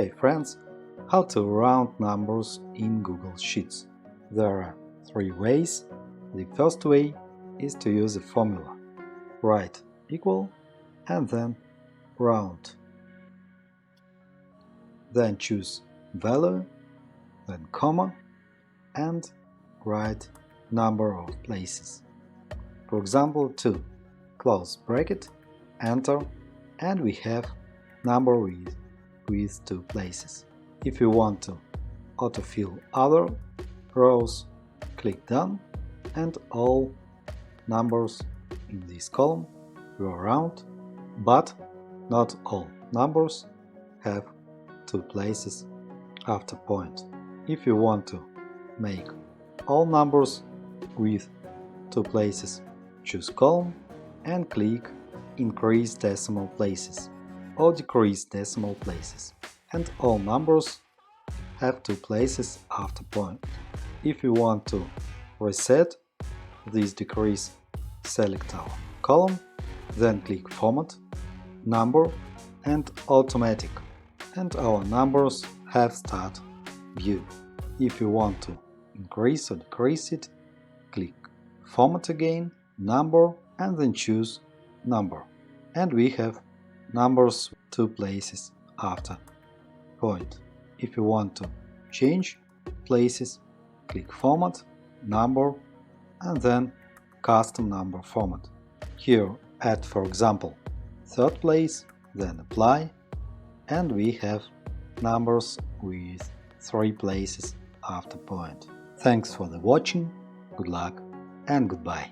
Okay friends, how to round numbers in Google Sheets. There are three ways. The first way is to use a formula. Write equal and then round. Then choose value, then comma, and write number of places. For example 2, close bracket, enter, and we have number with 2 places. If you want to autofill other rows, click Done, and all numbers in this column will round, but not all numbers have 2 places after point. If you want to make all numbers with 2 places, choose column and click Increase decimal places or Decrease decimal places, and all numbers have 2 places after point. If you want to reset this decrease, select our column, then click Format, Number and Automatic, and our numbers have Start View. If you want to increase or decrease it, click Format again, Number, and then choose Number. And we have numbers 2 places after point. If you want to change places, click Format, Number, and then Custom Number Format. Here add, for example, 3rd place, then Apply, and we have numbers with 3 places after point. Thanks for the watching, good luck and goodbye.